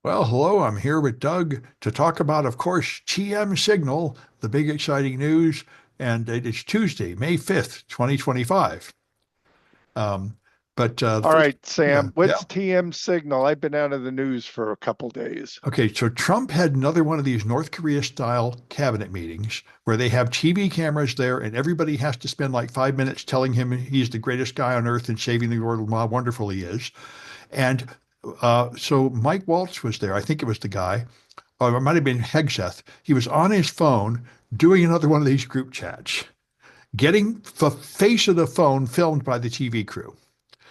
Well, hello, I'm here with Doug to talk about, of course, TM Signal, the big exciting news, and it is Tuesday, May 5th, 2025. Um, but All first, right, yeah, Sam, yeah. what's TM Signal? I've been out of the news for a couple days. Okay, so Trump had another one of these North Korea style cabinet meetings where they have TV cameras there and everybody has to spend like 5 minutes telling him he's the greatest guy on earth and saving the world and how wonderful he is. And so Mike Waltz was there. I think it was the guy. Or it might have been Hegseth. He was on his phone doing another one of these group chats, getting the face of the phone filmed by the TV crew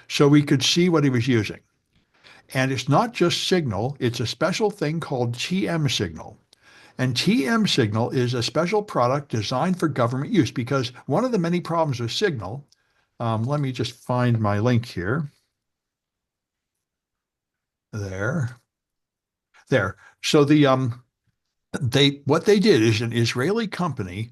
so we could see what he was using. And it's not just Signal, it's a special thing called TM Signal. And TM Signal is a special product designed for government use because one of the many problems with Signal, let me just find my link here. There, there. So they what they did is an Israeli company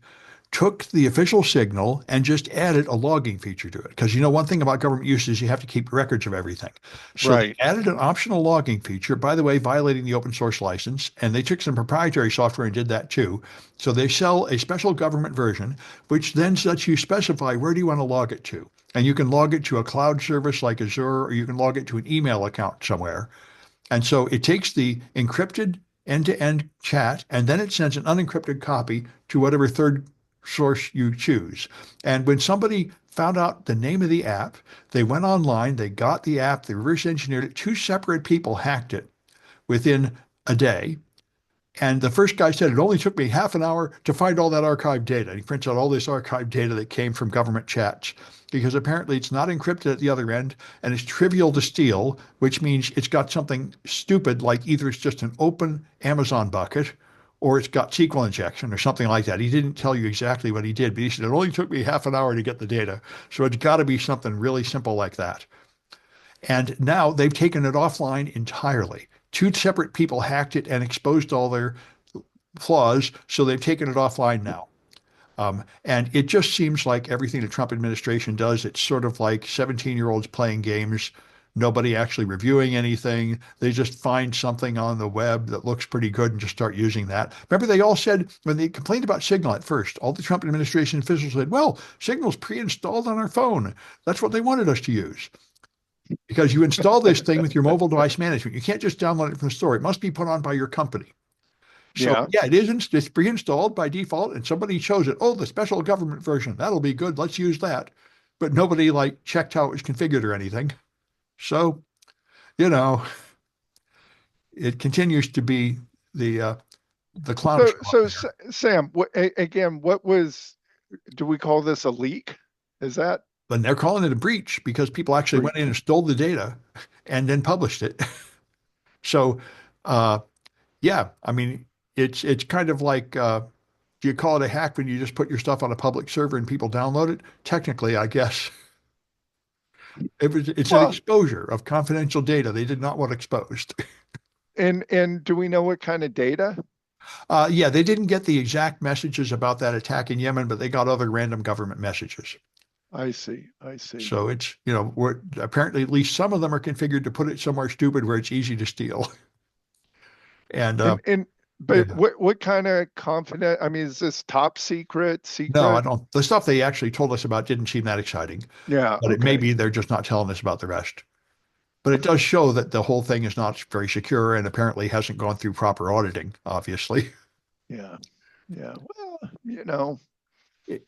took the official signal and just added a logging feature to it. Because one thing about government use is you have to keep records of everything. So they Right. added an optional logging feature, by the way, violating the open source license. And they took some proprietary software and did that too. So they sell a special government version, which then lets you specify where do you want to log it to. And you can log it to a cloud service like Azure, or you can log it to an email account somewhere. And so it takes the encrypted end-to-end chat and then it sends an unencrypted copy to whatever third source you choose. And when somebody found out the name of the app, they went online, they got the app, they reverse engineered it. Two separate people hacked it within a day. And the first guy said it only took me half an hour to find all that archived data. And he prints out all this archived data that came from government chats because apparently it's not encrypted at the other end and it's trivial to steal, which means it's got something stupid like either it's just an open Amazon bucket or it's got SQL injection or something like that. He didn't tell you exactly what he did, but he said it only took me half an hour to get the data. So it's got to be something really simple like that. And now they've taken it offline entirely. Two separate people hacked it and exposed all their flaws, so they've taken it offline now. And it just seems like everything the Trump administration does, it's sort of like 17-year-olds playing games, nobody actually reviewing anything. They just find something on the web that looks pretty good and just start using that. Remember, they all said when they complained about Signal at first, all the Trump administration officials said, well, Signal's pre-installed on our phone. That's what they wanted us to use because you install this thing with your mobile device management. You can't just download it from the store. It must be put on by your company. So Yeah. yeah, it isn't. It's pre-installed by default, and somebody chose it. Oh, the special government version. That'll be good. Let's use that. But nobody like checked how it was configured or anything. So you know, it continues to be the uh, the clown So, show up so there. Sam, again, do we call this a leak? Is that But they're calling it a breach because people actually went in breach? and stole the data and then published it. So uh, yeah, I mean, it's kind of like do you call it a hack when you just put your stuff on a public server and people download it? Technically, I guess it's an Well, exposure of confidential data they did not want exposed. and do we know what kind of data? Yeah, they didn't get the exact messages about that attack in Yemen, but they got other random government messages. I see. I see. So it's, apparently at least some of them are configured to put it somewhere stupid where it's easy to steal. And And yeah, but what kind of confident? I mean, is this top secret? no, I Secret? don't. The stuff they actually told us about didn't seem that exciting, Yeah. but it may Okay. be they're just not telling us about the rest. But it does show that the whole thing is not very secure and apparently hasn't gone through proper auditing, obviously. Yeah. Yeah. Well.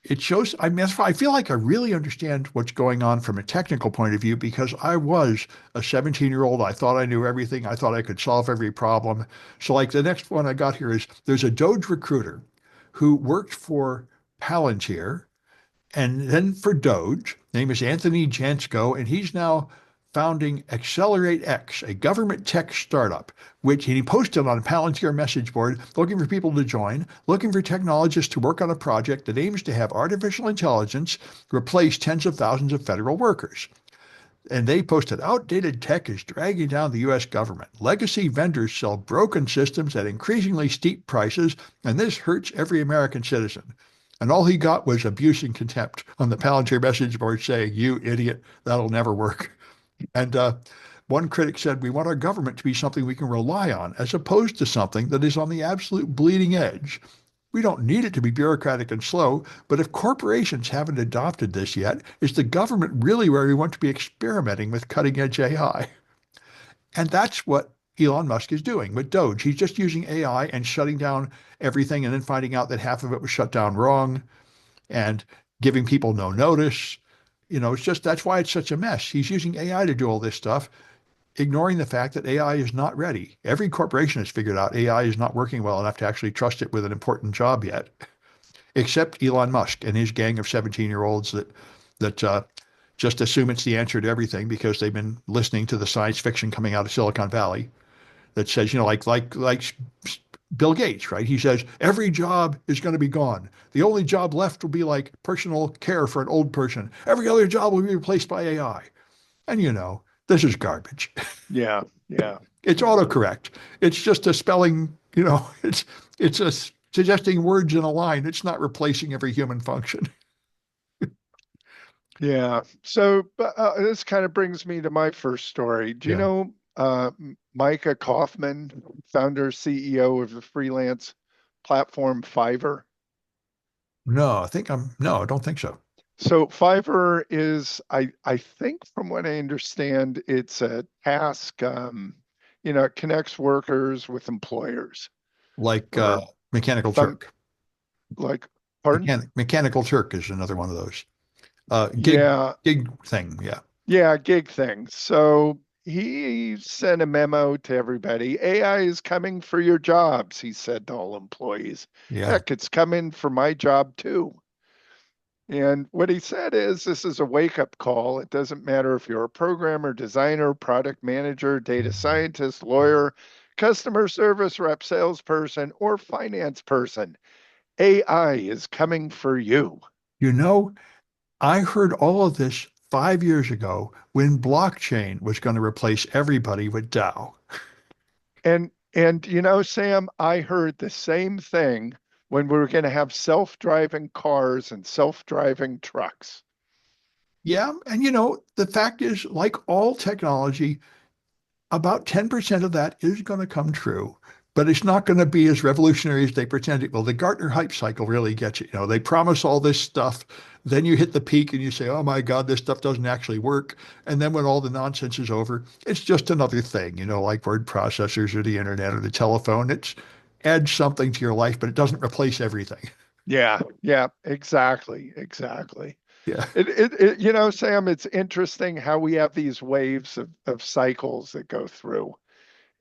It shows, I mean, I feel like I really understand what's going on from a technical point of view because I was a 17-year-old. I thought I knew everything. I thought I could solve every problem. So, like, the next one I got here is there's a Doge recruiter who worked for Palantir and then for Doge. Name is Anthony Jansko, and he's now founding Accelerate X, a government tech startup, which he posted on a Palantir message board looking for people to join, looking for technologists to work on a project that aims to have artificial intelligence replace tens of thousands of federal workers. And they posted outdated tech is dragging down the US government. Legacy vendors sell broken systems at increasingly steep prices, and this hurts every American citizen. And all he got was abuse and contempt on the Palantir message board saying, you idiot, that'll never work. And one critic said, we want our government to be something we can rely on, as opposed to something that is on the absolute bleeding edge. We don't need it to be bureaucratic and slow, but if corporations haven't adopted this yet, is the government really where we want to be experimenting with cutting edge AI? And that's what Elon Musk is doing with Doge. He's just using AI and shutting down everything and then finding out that half of it was shut down wrong and giving people no notice. It's just that's why it's such a mess. He's using AI to do all this stuff, ignoring the fact that AI is not ready. Every corporation has figured out AI is not working well enough to actually trust it with an important job yet, except Elon Musk and his gang of 17-year-olds that just assume it's the answer to everything because they've been listening to the science fiction coming out of Silicon Valley that says, like Bill Gates, right? He says every job is going to be gone. The only job left will be like personal care for an old person. Every other job will be replaced by AI. And this is garbage. Yeah, yeah, It's yeah, autocorrect. It's just a spelling, it's a suggesting words in a line. It's not replacing every human function. yeah. So this kind of brings me to my first story. Do you Yeah. know Micah Kaufman, founder, CEO of the freelance platform Fiverr? No, no, I don't think so. So Fiverr is, I think from what I understand, it's a task, it connects workers with employers Like or Mechanical some Turk. like, pardon? Mechanical Turk is another one of those. Gig Yeah, gig thing. Yeah. yeah, gig thing. So he sent a memo to everybody. AI is coming for your jobs, he said to all employees. Yeah. Heck, it's coming for my job too. And what he said is this is a wake up call. It doesn't matter if you're a programmer, designer, product manager, data Mhm. scientist, lawyer, customer service rep, salesperson, or finance person. AI is coming for you. You know, I heard all of this 5 years ago when blockchain was going to replace everybody with DAO. And Sam, I heard the same thing when we were going to have self-driving cars and self-driving trucks. Yeah. And the fact is, like all technology, about 10% of that is going to come true, but it's not going to be as revolutionary as they pretend it will. The Gartner hype cycle really gets you. They promise all this stuff. Then you hit the peak and you say, oh my God, this stuff doesn't actually work. And then when all the nonsense is over, it's just another thing, like word processors or the internet or the telephone. It adds something to your life, but it doesn't replace everything. Yeah, yeah, exactly, exactly. Yeah. Sam, it's interesting how we have these waves of cycles that go through.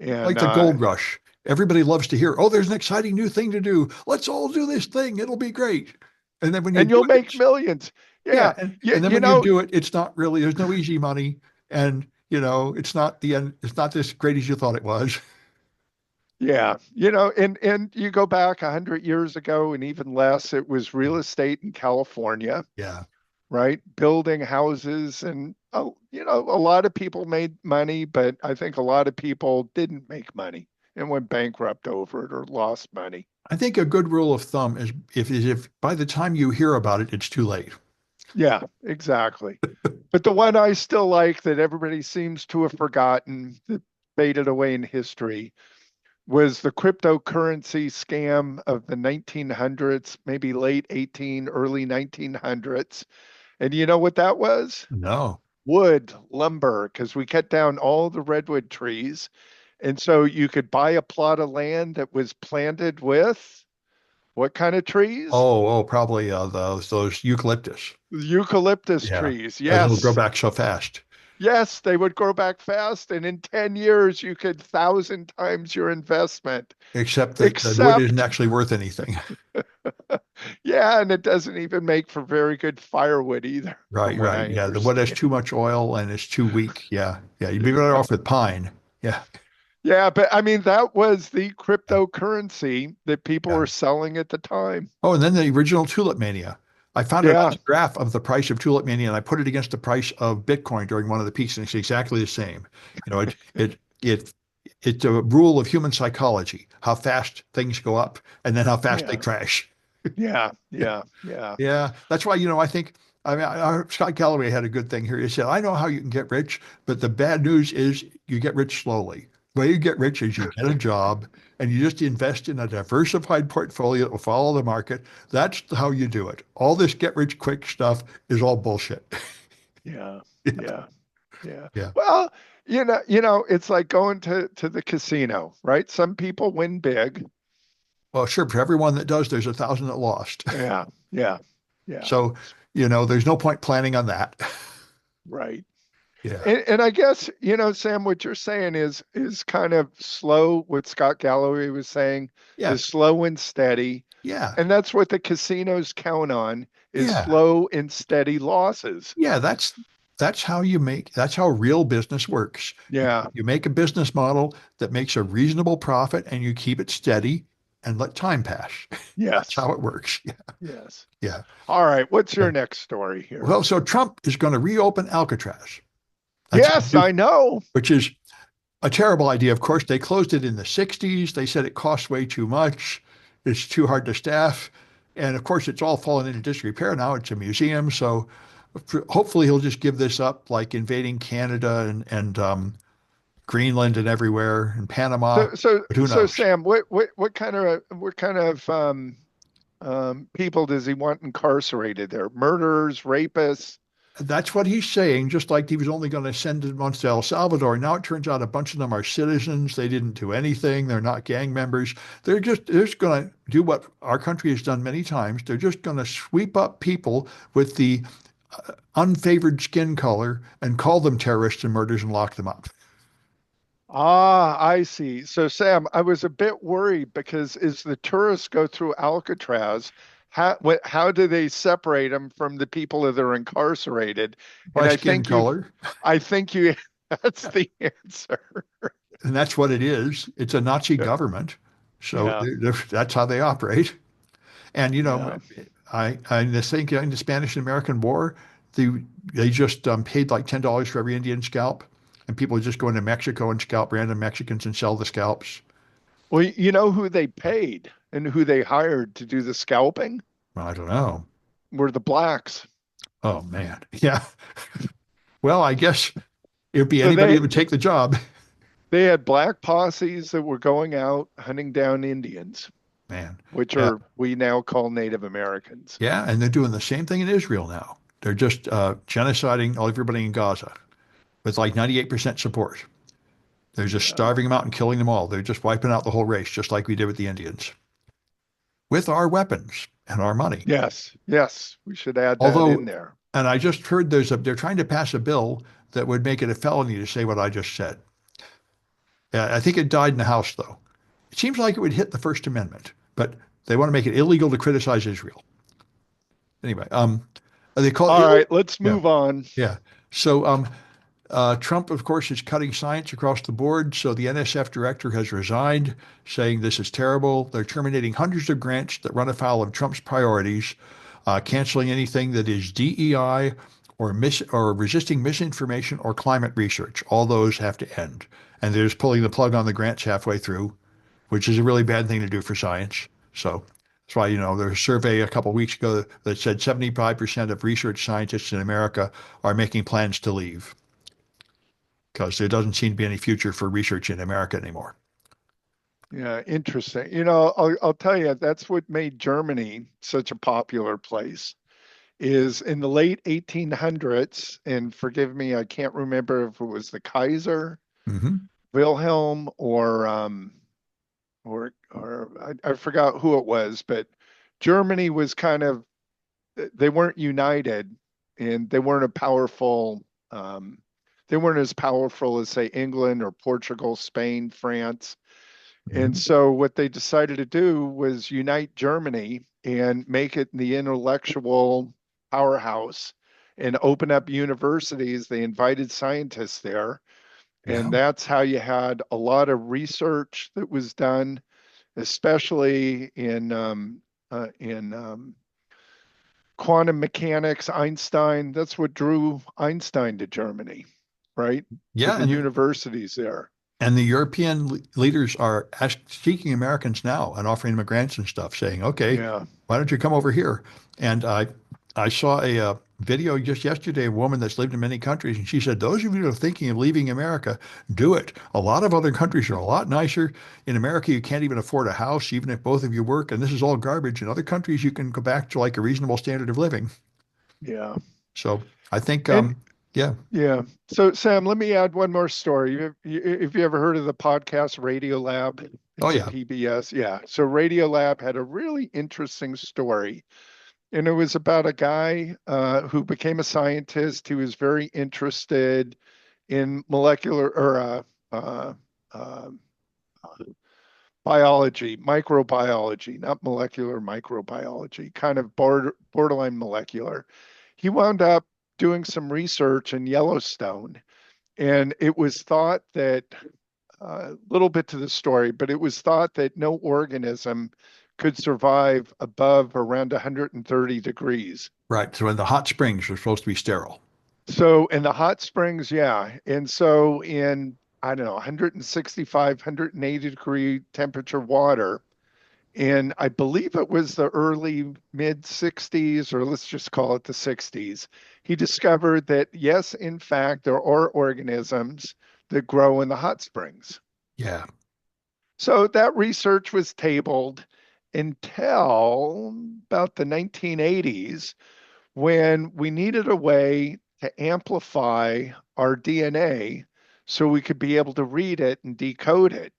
And Like the gold rush. Everybody loves to hear, oh, there's an exciting new thing to do. Let's all do this thing. It'll be great. And then when you and do you'll it, make millions. yeah, Yeah, and then when you do it, it's not really, there's no easy money, and it's not the end, it's not as great as you thought it was. yeah, and you go back 100 years ago and even less, it was real estate in California, Yeah. right? Building houses and a lot of people made money, but I think a lot of people didn't make money and went bankrupt over it or lost money. I think a good rule of thumb is if by the time you hear about it, it's too late. Yeah, exactly. But the one I still like that everybody seems to have forgotten, that faded away in history, was the cryptocurrency scam of the 1900s, maybe late 18, early 1900s. And you know what that was? No. Wood, lumber, because we cut down all the redwood trees. And so you could buy a plot of land that was planted with what kind of trees? Oh, probably those eucalyptus. Eucalyptus Yeah. trees. Because it'll grow Yes. back so fast. Yes, they would grow back fast. And in 10 years, you could 1,000 times your investment. Except that the wood isn't Except, actually worth anything. yeah, and it doesn't even make for very good firewood either, from Right, what right. I Yeah, the wood has understand. too much oil and it's too weak. Yeah, yeah. You'd be better off with pine. Yeah, Yeah, but I mean, that was the cryptocurrency that people yeah. were selling at the time. Oh, and then the original tulip mania. I found a Yeah, nice graph of the price of tulip mania, and I put it against the price of Bitcoin during one of the peaks, and it's exactly the same. It's a rule of human psychology, how fast things go up and then how fast they yeah, crash. yeah, Yeah, yeah, yeah, yeah. That's why, I think I mean, Scott Galloway had a good thing here. He said, I know how you can get rich, but the bad news is you get rich slowly. The way you get rich is you get a job and you just invest in a diversified portfolio that will follow the market. That's how you do it. All this get rich quick stuff is all bullshit. Yeah, Yeah. yeah, yeah. Yeah. Well, it's like going to the casino, right? Some people win big. Well, sure, for everyone that does, there's 1,000 that lost. Yeah, yeah, yeah. So, there's no point planning on that. Right. Yeah. And I guess, Sam, what you're saying is kind of slow. What Scott Galloway was saying Yeah. is slow and steady. Yeah. And that's what the casinos count on is Yeah. slow and steady losses. Yeah, that's how real business works. You, Yeah. you make a business model that makes a reasonable profit and you keep it steady and let time pass. That's Yes. how it works. Yeah. Yes. Yeah. All right. What's Yeah. your next story here? Well, so Trump is going to reopen Alcatraz. That's Yes, I know. which is a terrible idea. Of course, they closed it in the 60s. They said it costs way too much. It's too hard to staff. And of course, it's all fallen into disrepair now. It's a museum. So hopefully he'll just give this up, like invading Canada and Greenland and everywhere and Panama. So so But who so knows? Sam, what kind of people does he want incarcerated there? Murderers, rapists? That's what he's saying, just like he was only going to send them once to El Salvador. Now it turns out a bunch of them are citizens. They didn't do anything. They're not gang members. They're just going to do what our country has done many times. They're just going to sweep up people with the unfavored skin color and call them terrorists and murders and lock them up. Ah, I see. So Sam, I was a bit worried because as the tourists go through Alcatraz, how do they separate them from the people that are incarcerated? And By skin color. I think you, that's the answer. And that's what it is. It's a Nazi Yeah, government. So yeah, that's how they operate. And yeah. I think in the Spanish and American War, they just paid like $10 for every Indian scalp, and people would just go into Mexico and scalp random Mexicans and sell the scalps. Well, you know who they paid and who they hired to do the scalping Well, I don't know. were the blacks. Oh man, yeah. Well, I guess it'd be So anybody that would take the job. they had black posses that were going out hunting down Indians, Man, which yeah, are we now call Native Americans. yeah, and they're doing the same thing in Israel now. They're just genociding all everybody in Gaza with like 98% support. They're just Yeah. starving them out and killing them all. They're just wiping out the whole race, just like we did with the Indians, with our weapons and our money. Yes, yes, we should add that in Although, there. and I just heard they're trying to pass a bill that would make it a felony to say what I just said. I think it died in the House, though. It seems like it would hit the First Amendment, but they want to make it illegal to criticize Israel. Anyway, they call All it, right, let's yeah, move on. yeah. So Trump, of course, is cutting science across the board. So the NSF director has resigned, saying this is terrible. They're terminating hundreds of grants that run afoul of Trump's priorities, canceling anything that is DEI or resisting misinformation or climate research. All those have to end. And they're just pulling the plug on the grants halfway through, which is a really bad thing to do for science. So that's why, there's a survey a couple of weeks ago that said 75% of research scientists in America are making plans to leave because there doesn't seem to be any future for research in America anymore. Yeah, interesting. I'll tell you, that's what made Germany such a popular place. Is in the late 1800s, and forgive me, I can't remember if it was the Kaiser, Hmm. Wilhelm, or I forgot who it was, but Germany was kind of they weren't united and they weren't as powerful as say England or Portugal, Spain, France. And Hmm. so what they decided to do was unite Germany and make it the intellectual powerhouse and open up universities. They invited scientists there. Yeah. And that's how you had a lot of research that was done, especially in quantum mechanics, Einstein. That's what drew Einstein to Germany, right? To Yeah. the universities there. And the European leaders are seeking Americans now and offering them grants and stuff, saying, okay, Yeah. why don't you come over here? And I saw video just yesterday, a woman that's lived in many countries, and she said, those of you who are thinking of leaving America, do it. A lot of other countries are a lot nicer. In America, you can't even afford a house, even if both of you work, and this is all garbage. In other countries, you can go back to like a reasonable standard of living. Yeah. So I think, And yeah. yeah. So Sam, let me add one more story. If you ever heard of the podcast Radio Lab, Oh, it's a yeah. PBS. Yeah. So Radio Lab had a really interesting story. And it was about a guy who became a scientist. He was very interested in molecular or uh, uh, biology, microbiology, not molecular microbiology, kind of borderline molecular. He wound up doing some research in Yellowstone, and it was thought that a little bit to the story, but it was thought that no organism could survive above around 130 degrees. Right. So in the hot springs are supposed to be sterile. So in the hot springs, yeah. And so in, I don't know, 165, 180-degree temperature water, and I believe it was the early mid 60s, or let's just call it the 60s, he discovered that, yes, in fact, there are organisms that grow in the hot springs. Yeah. So that research was tabled until about the 1980s when we needed a way to amplify our DNA so we could be able to read it and decode it.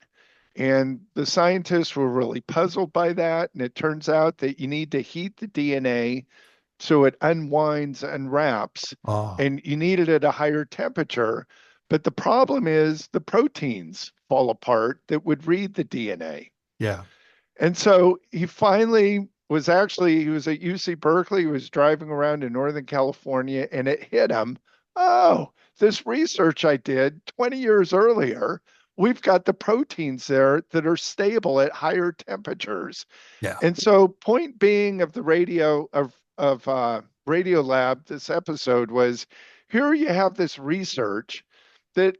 And the scientists were really puzzled by that. And it turns out that you need to heat the DNA so it unwinds, unwraps, Oh, and you need it at a higher temperature. But the problem is the proteins fall apart that would read the DNA. yeah. And so he was at UC Berkeley, he was driving around in Northern California, and it hit him. Oh, this research I did 20 years earlier, we've got the proteins there that are stable at higher temperatures. Yeah. And so, point being of the Radio Lab, this episode was here you have this research that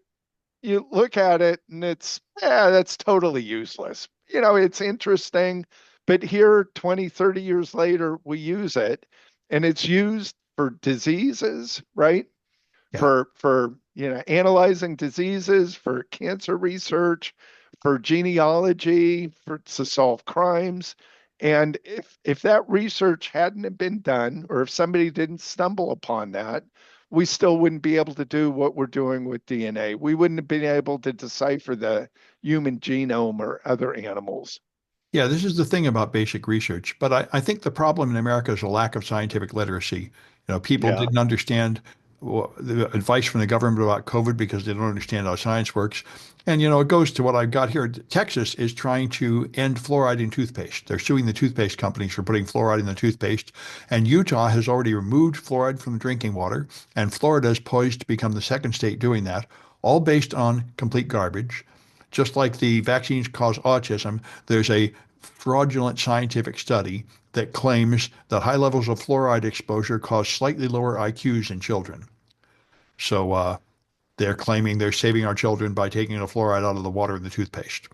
you look at it and that's totally useless. It's interesting, but here 20, 30 years later, we use it and it's used for diseases, right? Yeah. For analyzing diseases, for cancer research, for genealogy, for to solve crimes. And if that research hadn't been done, or if somebody didn't stumble upon that, we still wouldn't be able to do what we're doing with DNA. We wouldn't have been able to decipher the human genome or other animals. Yeah, this is the thing about basic research. But I think the problem in America is a lack of scientific literacy. People Yeah. didn't understand the advice from the government about COVID because they don't understand how science works. And, it goes to what I've got here. Texas is trying to end fluoride in toothpaste. They're suing the toothpaste companies for putting fluoride in the toothpaste. And Utah has already removed fluoride from the drinking water. And Florida is poised to become the second state doing that, all based on complete garbage. Just like the vaccines cause autism, there's a fraudulent scientific study that claims that high levels of fluoride exposure cause slightly lower IQs in children. So they're claiming they're saving our children by taking the fluoride out of the water in the toothpaste.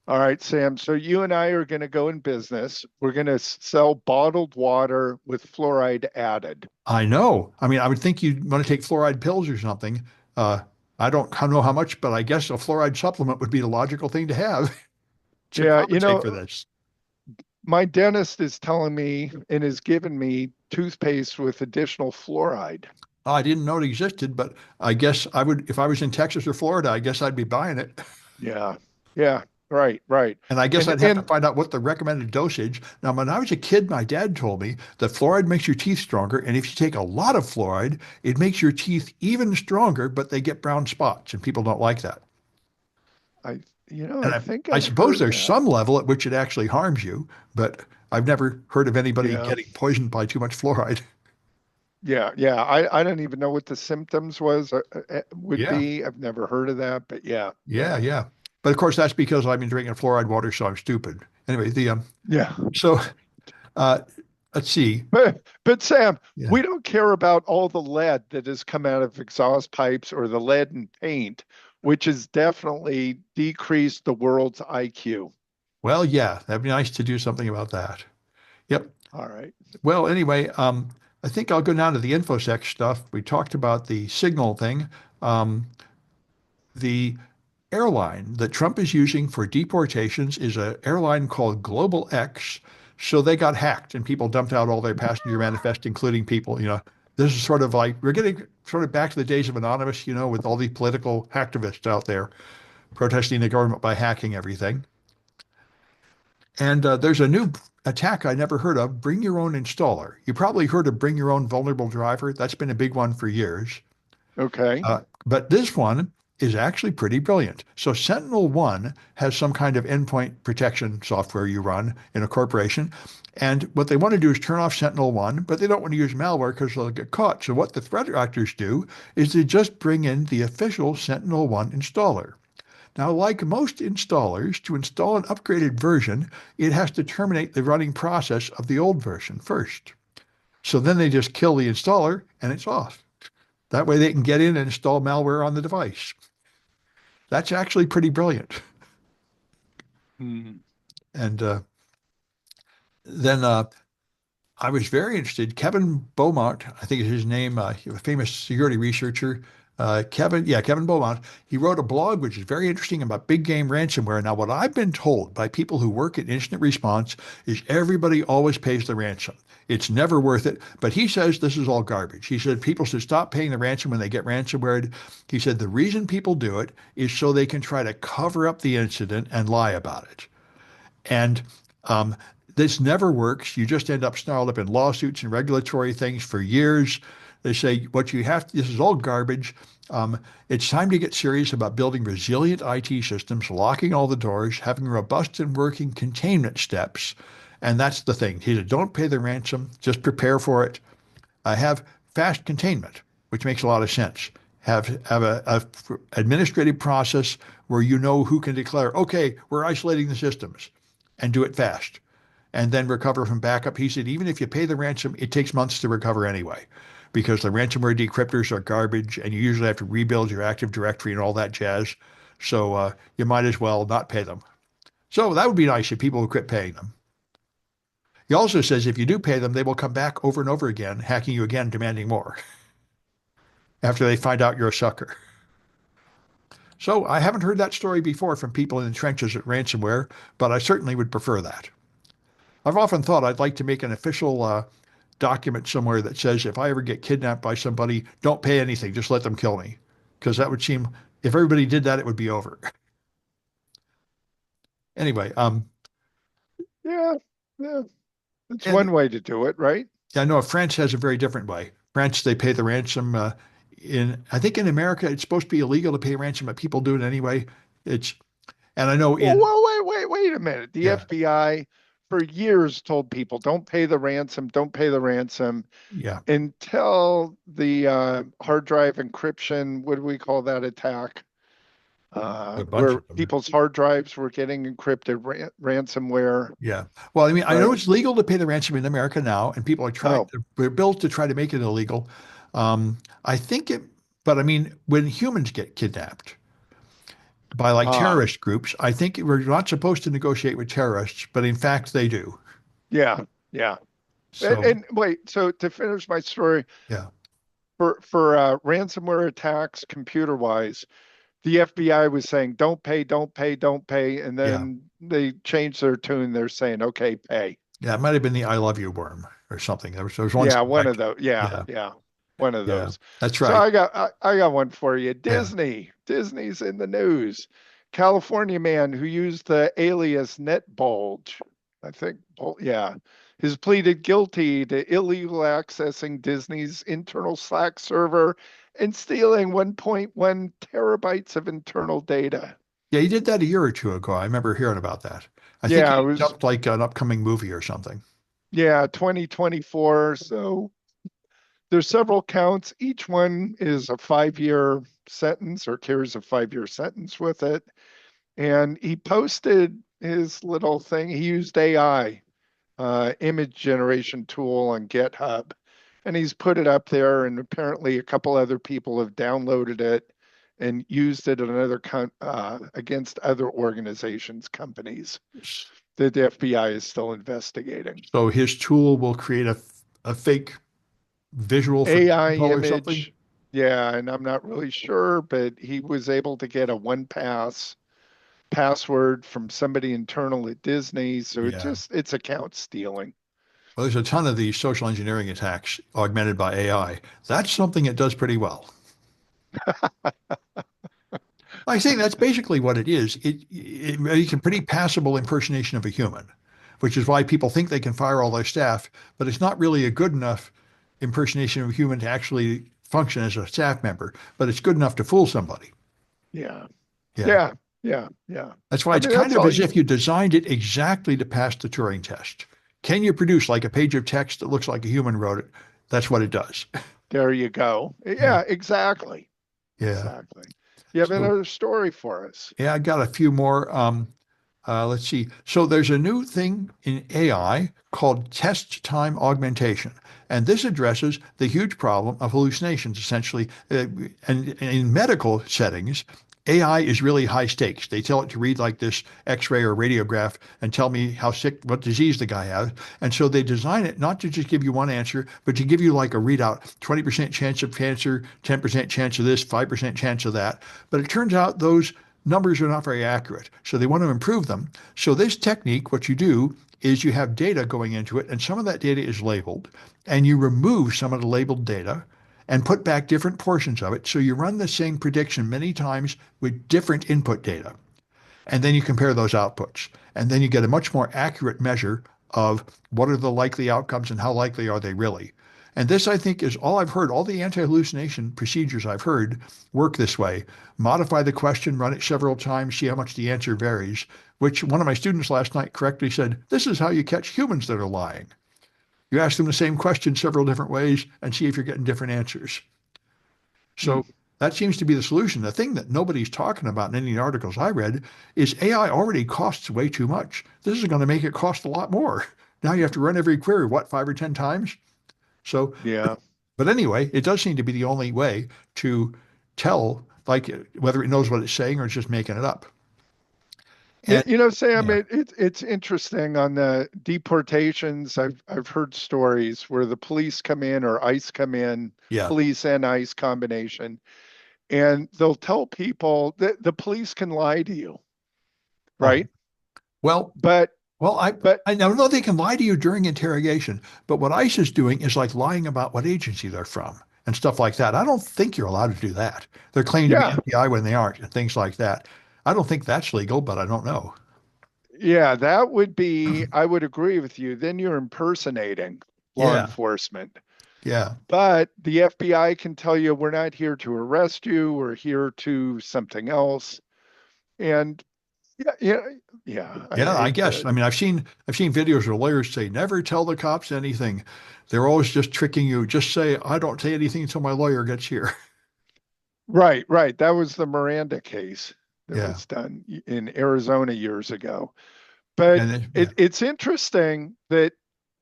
All right, Sam. So you and I are going to go in business. We're going to sell bottled water with fluoride added. I know. I mean, I would think you'd want to take fluoride pills or something. Uh, I don't know how much, but I guess a fluoride supplement would be the logical thing to have to Yeah, compensate for this. my dentist is telling me and has given me toothpaste with additional fluoride. I didn't know it existed, but I guess I would, if I was in Texas or Florida, I guess I'd be buying it. Yeah. Yeah. Right. Right. And I guess And I'd have to and find out what the recommended dosage. Now, when I was a kid, my dad told me that fluoride makes your teeth stronger. And if you take a lot of fluoride, it makes your teeth even stronger, but they get brown spots. And people don't like that. I And I think I I've suppose heard there's that. some level at which it actually harms you, but I've never heard of anybody Yeah. getting poisoned by too much fluoride. Yeah. Yeah. I don't even know what the symptoms would Yeah, be. I've never heard of that, but yeah. yeah, Yeah. yeah. But of course, that's because I've been drinking fluoride water, so I'm stupid. Anyway, Yeah. so uh, let's see. But Sam, Yeah. we don't care about all the lead that has come out of exhaust pipes or the lead in paint, which has definitely decreased the world's IQ. Well, yeah, that'd be nice to do something about that. Yep. All right. Well, anyway, I think I'll go down to the Infosec stuff. We talked about the Signal thing. Um, the airline that Trump is using for deportations is an airline called Global X. So they got hacked and people dumped out all their passenger manifest, including people, this is sort of like we're getting sort of back to the days of Anonymous, with all these political hacktivists out there protesting the government by hacking everything. And there's a new attack I never heard of, bring your own installer. You probably heard of bring your own vulnerable driver. That's been a big one for years. Okay. But this one is actually pretty brilliant. So Sentinel-1 has some kind of endpoint protection software you run in a corporation. And what they want to do is turn off Sentinel-1, but they don't want to use malware because they'll get caught. So what the threat actors do is they just bring in the official Sentinel-1 installer. Now, like most installers, to install an upgraded version, it has to terminate the running process of the old version first. So then they just kill the installer and it's off. That way they can get in and install malware on the device. That's actually pretty brilliant. Hmm. And then I was very interested. Kevin Beaumont, I think is his name, a famous security researcher. Kevin Beaumont. He wrote a blog which is very interesting about big game ransomware. Now, what I've been told by people who work in incident response is everybody always pays the ransom. It's never worth it. But he says this is all garbage. He said people should stop paying the ransom when they get ransomware. He said the reason people do it is so they can try to cover up the incident and lie about it. And um, this never works. You just end up snarled up in lawsuits and regulatory things for years. They say what you have, this is all garbage. It's time to get serious about building resilient IT systems, locking all the doors, having robust and working containment steps. And that's the thing. He said, don't pay the ransom, just prepare for it. Have fast containment, which makes a lot of sense. Have a administrative process where you know who can declare, okay, we're isolating the systems and do it fast and then recover from backup. He said, even if you pay the ransom, it takes months to recover anyway because the ransomware decryptors are garbage and you usually have to rebuild your Active Directory and all that jazz. So you might as well not pay them. So that would be nice if people would quit paying them. He also says if you do pay them, they will come back over and over again, hacking you again, demanding more after they find out you're a sucker. So I haven't heard that story before from people in the trenches at ransomware, but I certainly would prefer that. I've often thought I'd like to make an official document somewhere that says if I ever get kidnapped by somebody, don't pay anything, just let them kill me. Because that would seem, if everybody did that, it would be over. Anyway, Yeah. Yeah. It's and one way to do it, right? I know France has a very different way. France, they pay the ransom. I think in America, it's supposed to be illegal to pay ransom, but people do it anyway. It's, and I know Well, in, wait a minute. The yeah, FBI for years told people don't pay the ransom, don't pay the ransom yeah, until the hard drive encryption, what do we call that attack? a bunch Where of them. people's hard drives were getting encrypted, ransomware. Yeah. Well, I mean, I know Right. it's legal to pay the ransom in America now, and people are trying, Oh, we're bills to try to make it illegal. I think it, but I mean, when humans get kidnapped by like ah, terrorist groups, I think we're not supposed to negotiate with terrorists, but in fact, they do. yeah, yeah. And, So, and wait, so to finish my story, yeah, for ransomware attacks, computer wise, the FBI was saying, don't pay, don't pay, don't pay. And yeah, then they changed their tune. They're saying, okay, pay. yeah. It might have been the I love you worm or something. There was one Yeah, one of like, those. Yeah, yeah, yeah, one of yeah, those. that's So right. I got one for you. Yeah. Disney's in the news. California man who used the alias NetBulge, I think, yeah, has pleaded guilty to illegal accessing Disney's internal Slack server and stealing 1.1 terabytes of internal data. Yeah, he did that a year or two ago. I remember hearing about that. I think Yeah, it he was, dumped like an upcoming movie or something. yeah, 2024. So there's several counts. Each one is a 5 year sentence or carries a 5 year sentence with it. And he posted his little thing. He used AI, image generation tool on GitHub, and he's put it up there. And apparently, a couple other people have downloaded it and used it in against other organizations, companies that the FBI is still investigating. So his tool will create a fake. visual AI photography or something. image. Yeah, and I'm not really sure, but he was able to get a one pass password from somebody internal at Disney. So Yeah. it's account stealing. Well, there's a ton of these social engineering attacks augmented by AI. That's something it does pretty well. I think that's basically what it is. It makes a pretty passable impersonation of a human, which is why people think they can fire all their staff, but it's not really a good enough impersonation of a human to actually function as a staff member, but it's good enough to fool somebody. Yeah. Yeah. Yeah. Yeah. Yeah. That's why I it's mean, kind that's of all as you if you need. designed it exactly to pass the Turing test. Can you produce like a page of text that looks like a human wrote it? That's what it does. There you go. Yeah. Yeah, exactly. Yeah. Exactly. You have So another story for us. yeah, I got a few more. Let's see. So there's a new thing in AI called test time augmentation, and this addresses the huge problem of hallucinations, essentially. And in medical settings, AI is really high stakes. They tell it to read like this X-ray or radiograph and tell me how sick, what disease the guy has. And so they design it not to just give you one answer, but to give you like a readout, 20% chance of cancer, 10% chance of this, 5% chance of that. But it turns out those numbers are not very accurate. So they want to improve them. So this technique, what you do is you have data going into it, and some of that data is labeled, and you remove some of the labeled data and put back different portions of it. So you run the same prediction many times with different input data. And then you compare those outputs. And then you get a much more accurate measure of what are the likely outcomes and how likely are they really. And this, I think, is all I've heard. All the anti-hallucination procedures I've heard work this way. Modify the question, run it several times, see how much the answer varies, which one of my students last night correctly said, this is how you catch humans that are lying. You ask them the same question several different ways and see if you're getting different answers. Hmm. So that seems to be the solution. The thing that nobody's talking about in any of the articles I read is AI already costs way too much. This is going to make it cost a lot more. Now you have to run every query, what, 5 or 10 times? So, Yeah. but anyway, it does seem to be the only way to tell, like, whether it knows what it's saying or it's just making it up. And Sam, yeah, it's interesting on the deportations. I've heard stories where the police come in or ICE come in, yeah. police and ICE combination, and they'll tell people that the police can lie to you, Oh, right? well, But well, but I now know they can lie to you during interrogation, but what ICE is doing is like lying about what agency they're from and stuff like that. I don't think you're allowed to do that. They're claiming to be yeah, FBI when they aren't and things like that. I don't think that's legal, but I don't know. yeah, that would be, I would agree with you. Then you're impersonating law Yeah, enforcement. yeah, But the FBI can tell you we're not here to arrest you, we're here to something else. And yeah, yeah, yeah. I yeah. I hate guess. that. I mean, I've seen videos where lawyers say never tell the cops anything. They're always just tricking you. Just say I don't say anything until my lawyer gets here. Right, right. That was the Miranda case that Yeah, was done in Arizona years ago. But and then, yeah, it's interesting that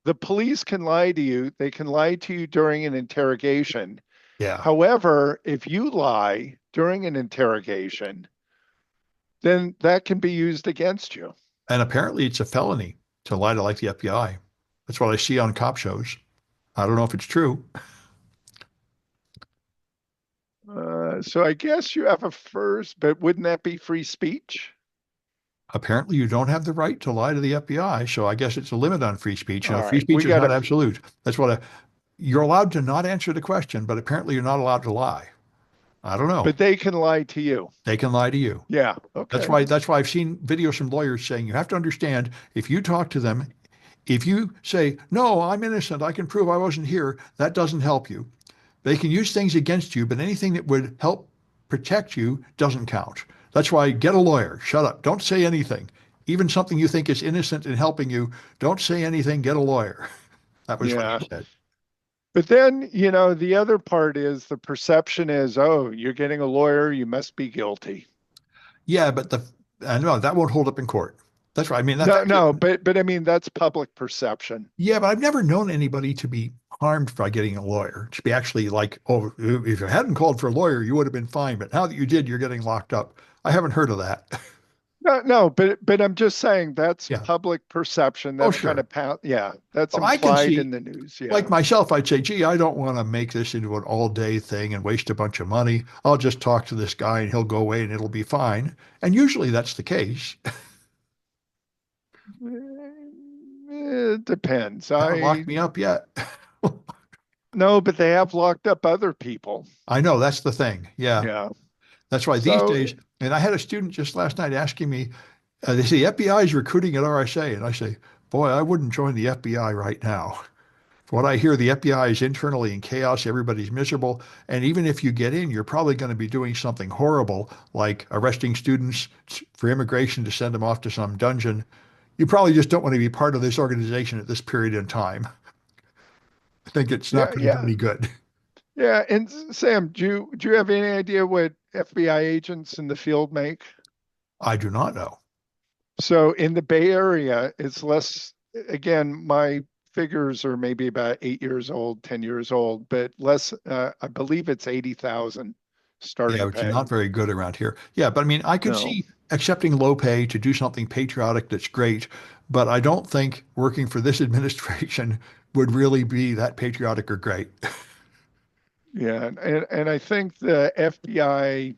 the police can lie to you. They can lie to you during an interrogation. yeah. However, if you lie during an interrogation, then that can be used against you. And apparently, it's a felony to lie to like the FBI. That's what I see on cop shows. I don't know if it's true. So I guess you have a first, but wouldn't that be free speech? Apparently, you don't have the right to lie to the FBI. So I guess it's a limit on free speech. All Free right, speech is not absolute. That's what you're allowed to not answer the question, but apparently you're not allowed to lie. I don't know. but they can lie to you. They can lie to you. Yeah, That's okay. why that's why I've seen videos from lawyers saying you have to understand if you talk to them, if you say, no, I'm innocent, I can prove I wasn't here, that doesn't help you. They can use things against you, but anything that would help protect you doesn't count. That's why get a lawyer. Shut up. Don't say anything. Even something you think is innocent in helping you, don't say anything. Get a lawyer. That was what he Yeah. said. But then, the other part is the perception is, oh, you're getting a lawyer, you must be guilty. Yeah, but no, that won't hold up in court. That's right. I mean, that's No, actually, no, but I mean that's public perception. yeah, but I've never known anybody to be harmed by getting a lawyer. To be actually like, oh, if you hadn't called for a lawyer, you would have been fine. But now that you did, you're getting locked up. I haven't heard of that. No, no, but I'm just saying that's Yeah. public perception. Oh, That's kind sure. of yeah, that's Well, I can implied see, in the news. like Yeah. myself, I'd say, gee, I don't want to make this into an all-day thing and waste a bunch of money. I'll just talk to this guy and he'll go away and it'll be fine. And usually that's the case. It depends. Haven't I locked me up yet. No, but they have locked up other people. I know that's the thing. Yeah. Yeah. That's why these So days, and I had a student just last night asking me, they say the FBI is recruiting at RSA. And I say, boy, I wouldn't join the FBI right now. From what I hear, the FBI is internally in chaos. Everybody's miserable. And even if you get in, you're probably going to be doing something horrible, like arresting students for immigration to send them off to some dungeon. You probably just don't want to be part of this organization at this period in time. I think it's not yeah, going to do yeah, any good. yeah. And Sam, do you have any idea what FBI agents in the field make? I do not know. So in the Bay Area, it's less, again, my figures are maybe about 8 years old, 10 years old, but less, I believe it's 80,000 Yeah, starting which is pay. not very good around here. Yeah, but I mean, I could No. see accepting low pay to do something patriotic that's great, but I don't think working for this administration would really be that patriotic or great. Yeah. And I think the FBI,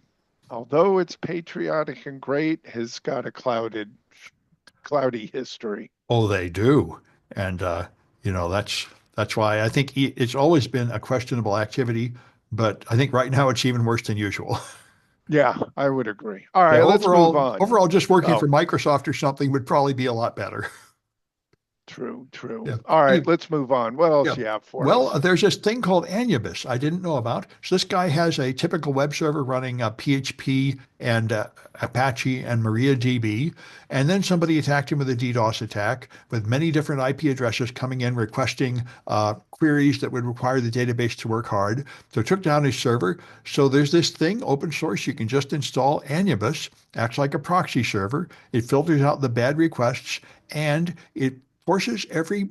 although it's patriotic and great, has got a cloudy history. Oh, they do. And that's why I think it's always been a questionable activity, but I think right now it's even worse than usual. Yeah, I would agree. All Yeah, right, let's move on. overall just working Oh, for Microsoft or something would probably be a lot better. true, true. Yeah. All right, Anyway, let's move on. What else yeah. you have for Well, us? there's this thing called Anubis I didn't know about. So this guy has a typical web server running PHP and Apache and MariaDB. And then somebody attacked him with a DDoS attack with many different IP addresses coming in requesting queries that would require the database to work hard. So it took down his server. So there's this thing, open source, you can just install Anubis, acts like a proxy server. It filters out the bad requests and it forces every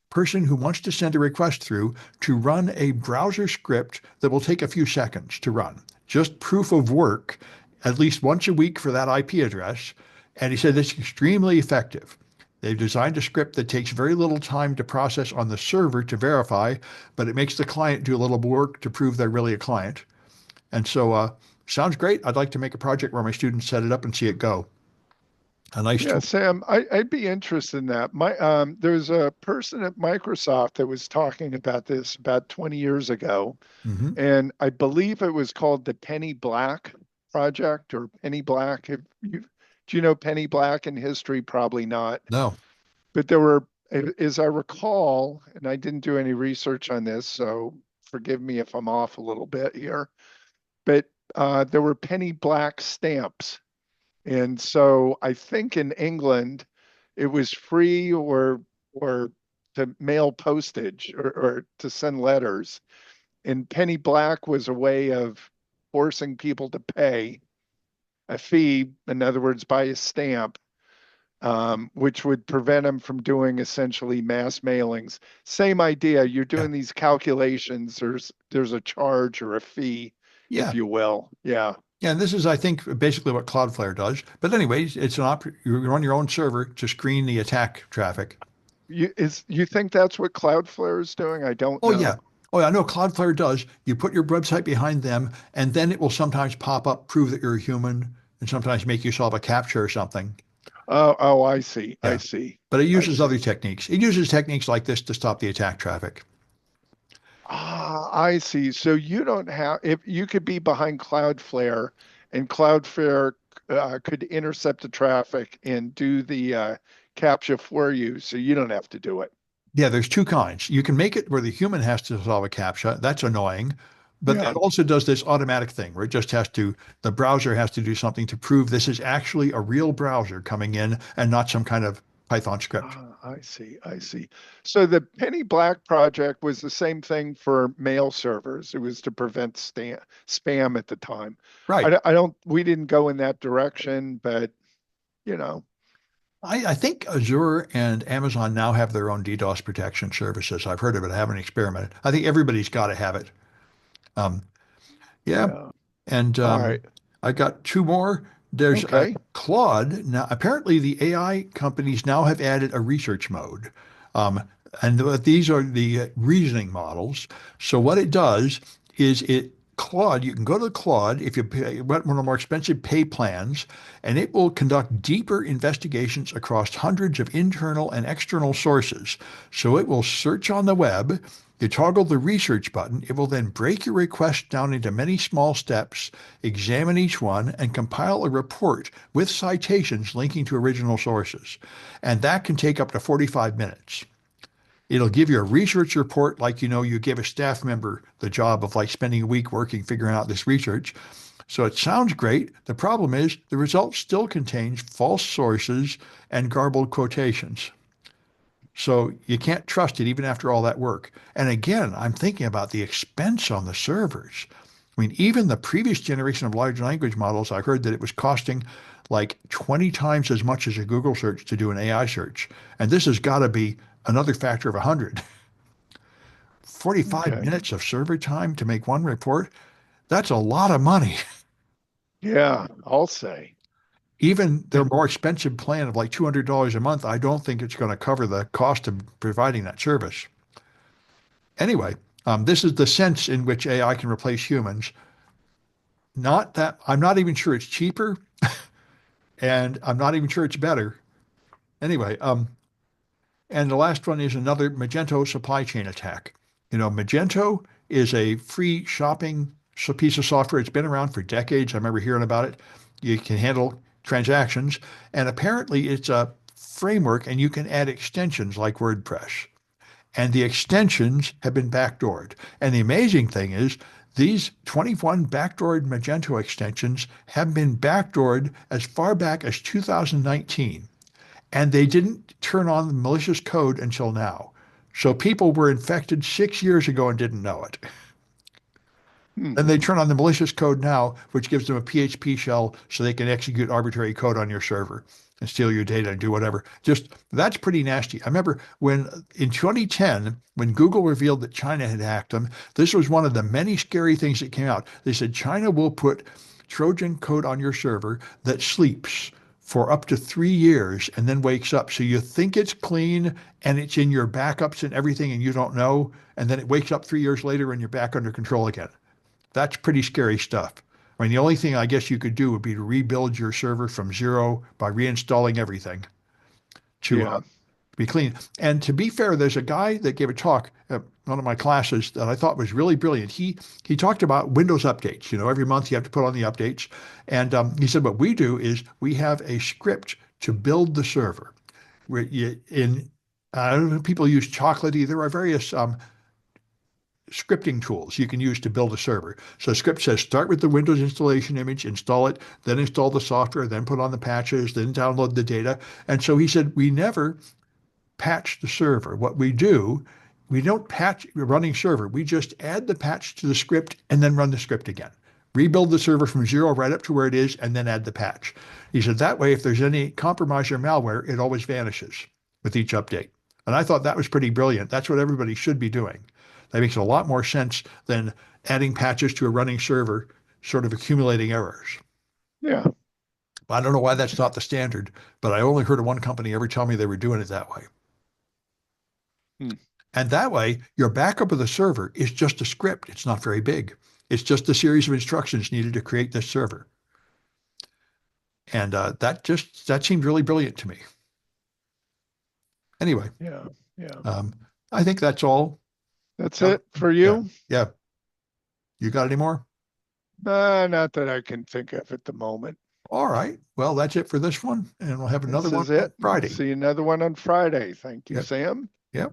person who wants to send a request through to run a browser script that will take a few seconds to run. Just proof of work at least once a week for that IP address. And he said it's extremely effective. They've designed a script that takes very little time to process on the server to verify, but it makes the client do a little work to prove they're really a client. And so, sounds great. I'd like to make a project where my students set it up and see it go. A nice Yeah, tool. Sam, I'd be interested in that. There's a person at Microsoft that was talking about this about 20 years ago, Mm-hmm. and I believe it was called the Penny Black project or Penny Black. Do you know Penny Black in history? Probably not. No. But there were, as I recall, and I didn't do any research on this, so forgive me if I'm off a little bit here, but there were penny black stamps. And so I think in England it was free or to mail postage or to send letters. And penny black was a way of forcing people to pay a fee, in other words, buy a stamp, which would prevent them from doing essentially mass mailings. Same idea. You're Yeah. doing these calculations. There's a charge or a fee, if Yeah. you will. Yeah. Yeah, and this is, I think, basically what Cloudflare does. But anyways, you run your own server to screen the attack traffic. You think that's what Cloudflare is doing? I don't Oh yeah. know. Oh, yeah, I know Cloudflare does. You put your website behind them, and then it will sometimes pop up, prove that you're a human, and sometimes make you solve a captcha or something. Oh, I see. I Yeah. see. But it I uses other see. techniques. It uses techniques like this to stop the attack traffic. Ah, I see. So you don't have, if you could be behind Cloudflare and Cloudflare could intercept the traffic and do the captcha for you, so you don't have to do it. Yeah, there's two kinds. You can make it where the human has to solve a captcha. That's annoying. But Yeah. it also does this automatic thing where it just has to, the browser has to do something to prove this is actually a real browser coming in and not some kind of Python script. Ah, I see. I see. So the Penny Black project was the same thing for mail servers. It was to prevent spam at the time. Right. I don't, we didn't go in that direction, but you know, I think Azure and Amazon now have their own DDoS protection services. I've heard of it. I haven't experimented. I think everybody's got to have it. Um, yeah. yeah. And All right. I got two more. There's Okay. Claude. Now, apparently, the AI companies now have added a research mode. Um, these are the reasoning models. So what it does is Claude, you can go to Claude if you want one of the more expensive pay plans, and it will conduct deeper investigations across hundreds of internal and external sources. So it will search on the web. You toggle the research button. It will then break your request down into many small steps, examine each one, and compile a report with citations linking to original sources. And that can take up to 45 minutes. It'll give you a research report like you give a staff member the job of like spending a week working figuring out this research. So it sounds great. The problem is the result still contains false sources and garbled quotations. So you can't trust it even after all that work. And again, I'm thinking about the expense on the servers. I mean, even the previous generation of large language models, I heard that it was costing like 20 times as much as a Google search to do an AI search. And this has got to be another factor of 100. 45 Okay. minutes of server time to make one report, that's a lot of money. Yeah, I'll say. Even their more expensive plan of like $200 a month, I don't think it's going to cover the cost of providing that service. Anyway, this is the sense in which AI can replace humans. Not that I'm not even sure it's cheaper, and I'm not even sure it's better. Anyway, and the last one is another Magento supply chain attack. Magento is a free shopping piece of software. It's been around for decades. I remember hearing about it. You can handle transactions, and apparently it's a framework, and you can add extensions like WordPress. And the extensions have been backdoored. And the amazing thing is, these 21 backdoored Magento extensions have been backdoored as far back as 2019. And they didn't turn on the malicious code until now. So people were infected 6 years ago and didn't know it. Hmm. Then they turn on the malicious code now, which gives them a PHP shell so they can execute arbitrary code on your server and steal your data and do whatever. Just that's pretty nasty. I remember when in 2010, when Google revealed that China had hacked them, this was one of the many scary things that came out. They said China will put Trojan code on your server that sleeps for up to 3 years and then wakes up. So you think it's clean and it's in your backups and everything and you don't know. And then it wakes up 3 years later and you're back under control again. That's pretty scary stuff. I mean, the only thing I guess you could do would be to rebuild your server from zero by reinstalling everything to Yeah. be clean. And to be fair, there's a guy that gave a talk at one of my classes that I thought was really brilliant. He talked about Windows updates. Every month you have to put on the updates, and he said what we do is we have a script to build the server. Where you, in I don't know, people use Chocolatey. There are various scripting tools you can use to build a server. So script says start with the Windows installation image, install it, then install the software, then put on the patches, then download the data. And so he said we never patch the server. What we do, we don't patch the running server. We just add the patch to the script and then run the script again. Rebuild the server from zero right up to where it is and then add the patch. He said that way, if there's any compromise or malware, it always vanishes with each update. And I thought that was pretty brilliant. That's what everybody should be doing. That makes a lot more sense than adding patches to a running server, sort of accumulating errors. Yeah. I don't know why that's not the standard, but I only heard of one company ever tell me they were doing it that way. Hmm. And that way, your backup of the server is just a script. It's not very big. It's just a series of instructions needed to create this server. And that seemed really brilliant to me. Anyway, Yeah. Yeah. um, I think that's all. That's Um, it for yeah, you? yeah. You got any more? Not that I can think of at the moment. All right. Well, that's it for this one, and we'll have another This one is on it. We'll Friday. see another one on Friday. Thank you, Yep. Sam. Yep.